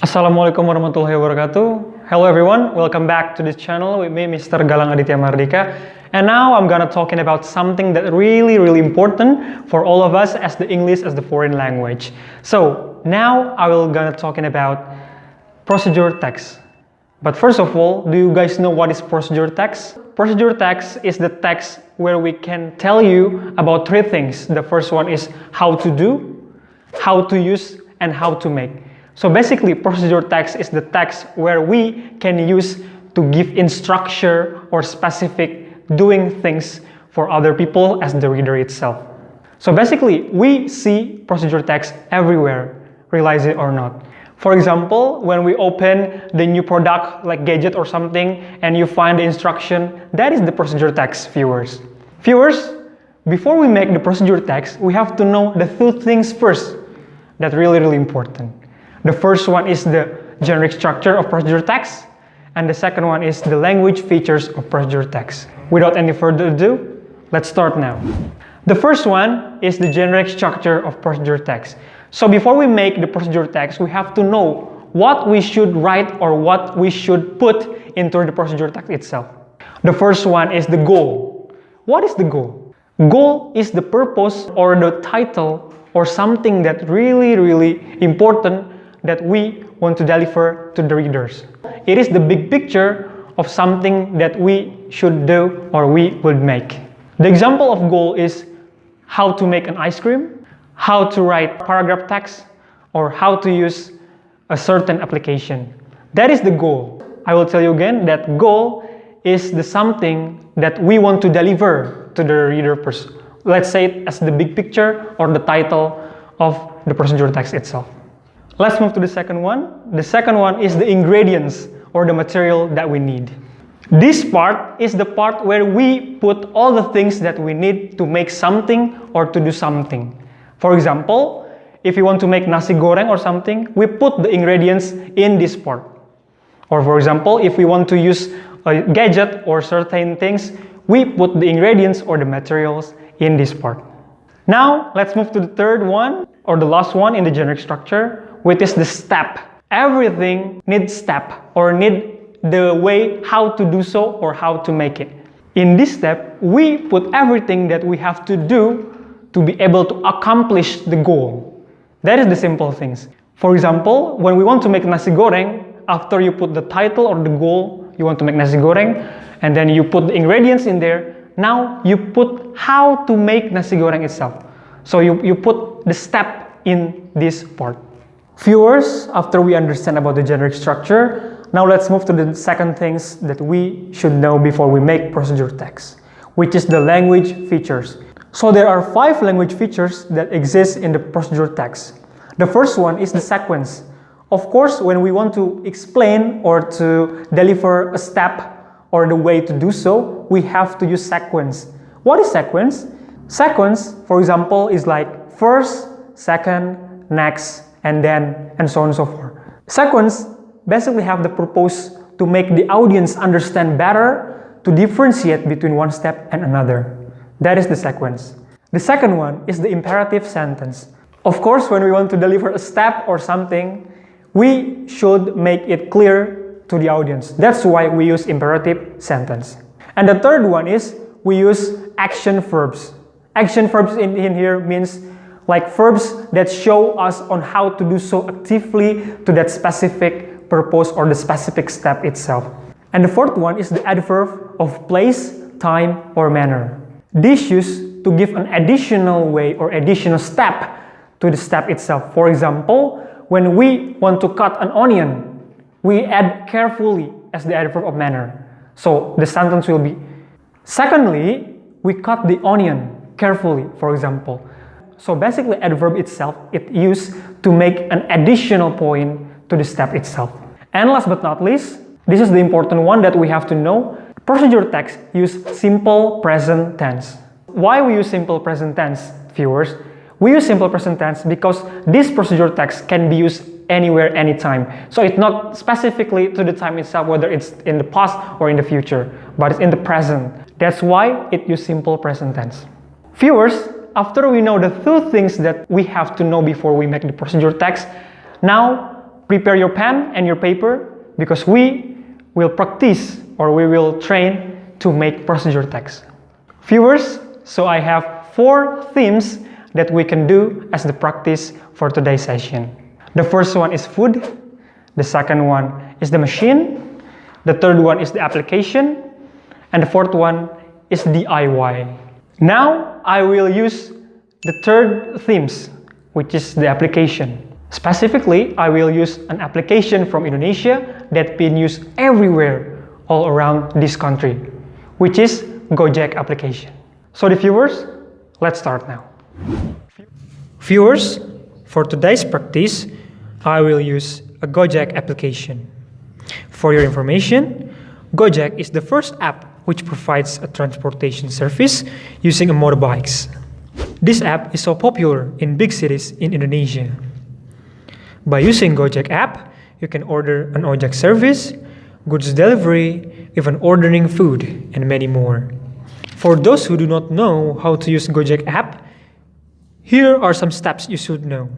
Assalamualaikum warahmatullahi wabarakatuh. Hello everyone, welcome back to this channel with me, Mr. Galang Aditya Mardika. And now I'm gonna talking about something that really important for all of us as the English as the foreign language. So now I will gonna talking about procedure text. But first of all, do you guys know what is procedure text? Procedure text is the text where we can tell you about three things. The first one is how to do, how to use, and how to make. So basically, procedure text is the text where we can use to give instruction or specific doing things for other people as the reader itself. So basically, we see procedure text everywhere, realize it or not. For example, when we open the new product like gadget or something and you find the instruction, that is the procedure text, viewers. Viewers, before we make the procedure text, we have to know the two things first that really important. The first one is the generic structure of procedure text, and the second one is the language features of procedure text. Without any further ado, let's start now. The first one is the generic structure of procedure text. So before we make the procedure text, we have to know what we should write or what we should put into the procedure text itself. The first one is the goal. What is the goal? Goal is the purpose or the title or something that really important that we want to deliver to the readers. It is the big picture of something that we should do or we would make. The example of goal is how to make an ice cream, how to write paragraph text, or how to use a certain application. That is the goal. I will tell you again that goal is the something that we want to deliver to the reader person. Let's say it as the big picture or the title of the procedure text itself. Let's move to the second one. The second one is the ingredients or the material that we need. This part is the part where we put all the things that we need to make something or to do something. For example, if you want to make nasi goreng or something, we put the ingredients in this part. Or for example, if we want to use a gadget or certain things, we put the ingredients or the materials in this part. Now, let's move to the third one or the last one in the generic structure, which is the step. Everything needs step or need the way how to do so or how to make it. In this step, we put everything that we have to do to be able to accomplish the goal. That is the simple things. For example, when we want to make nasi goreng, after you put the title or the goal, you want to make nasi goreng, and then you put the ingredients in there, now you put how to make nasi goreng itself. So you put the step in this part. Viewers, after we understand about the generic structure, now let's move to the second things that we should know before we make procedure text, which is the language features. So there are 5 language features that exist in the procedure text. The first one is the sequence. Of course, when we want to explain or to deliver a step or the way to do so, we have to use sequence. What is sequence? Sequence, for example, is like first, second, next, and then, and so on and so forth. Sequence basically have the purpose to make the audience understand better, to differentiate between one step and another. That is the sequence. The second one is the imperative sentence. Of course, when we want to deliver a step or something, we should make it clear to the audience. That's why we use imperative sentence. And the third one is we use action verbs. Action verbs in here means like verbs that show us on how to do so actively to that specific purpose or the specific step itself. And the fourth one is the adverb of place, time, or manner. This used to give an additional way or additional step to the step itself. For example, when we want to cut an onion, we add carefully as the adverb of manner. So the sentence will be, secondly, we cut the onion carefully, for example. So basically, adverb itself, it used to make an additional point to the step itself. And last but not least, this is the important one that we have to know. Procedure text use simple present tense. Why we use simple present tense, viewers? We use simple present tense because this procedure text can be used anywhere, anytime. So it's not specifically to the time itself, whether it's in the past or in the future, but it's in the present. That's why it uses simple present tense. Viewers, after we know the two things that we have to know before we make the procedure text, now prepare your pen and your paper because we will practice or we will train to make procedure text. Viewers, so I have 4 themes that we can do as the practice for today's session. The first one is food, the second one is the machine, the third one is the application, and the fourth one is DIY. Now I will use the third themes, which is the application. Specifically, I will use an application from Indonesia that's been used everywhere all around this country, which is Gojek application. So the viewers, let's start now. Viewers, for today's practice, I will use a Gojek application. For your information, Gojek is the first app which provides a transportation service using motorbikes. This app is so popular in big cities in Indonesia. By using Gojek app, you can order an ojek service, goods delivery, even ordering food, and many more. For those who do not know how to use Gojek app, here are some steps you should know.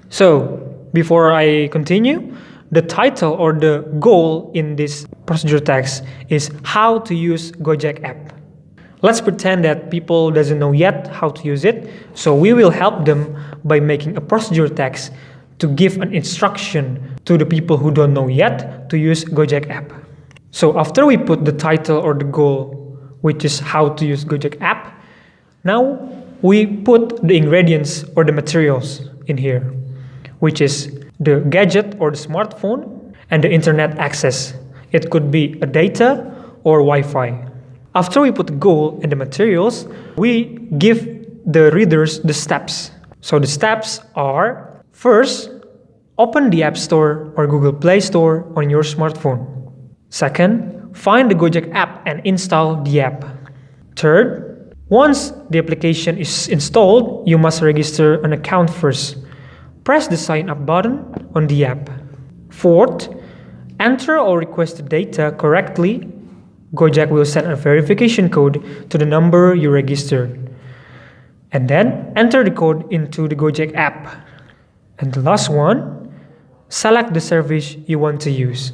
So, before I continue, the title or the goal in this procedure text is how to use Gojek app. Let's pretend that people doesn't know yet how to use it, so we will help them by making a procedure text to give an instruction to the people who don't know yet to use Gojek app. So after we put the title or the goal, which is how to use Gojek app, now we put the ingredients or the materials in here, which is the gadget or the smartphone and the internet access. It could be a data or Wi-Fi. After we put the goal and the materials, we give the readers the steps. So the steps are: first, open the App Store or Google Play Store on your smartphone. Second, find the Gojek app and install the app. Third, once the application is installed, you must register an account first. Press the sign up button on the app. Fourth, enter or request the data correctly. Gojek will send a verification code to the number you registered. And then enter the code into the Gojek app. And the last one, select the service you want to use.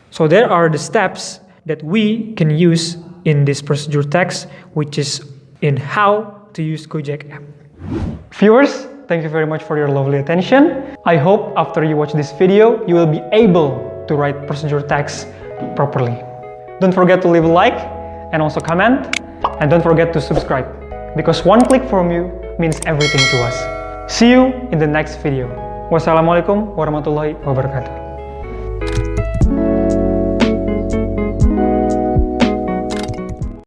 So there are the steps that we can use in this procedure text, which is in how to use Gojek app. Viewers, thank you very much for your lovely attention. I hope after you watch this video, you will be able to write procedure text properly. Don't forget to leave a like and also comment, and don't forget to subscribe, because one click from you means everything to us. See you in the next video. Wassalamualaikum warahmatullahi wabarakatuh.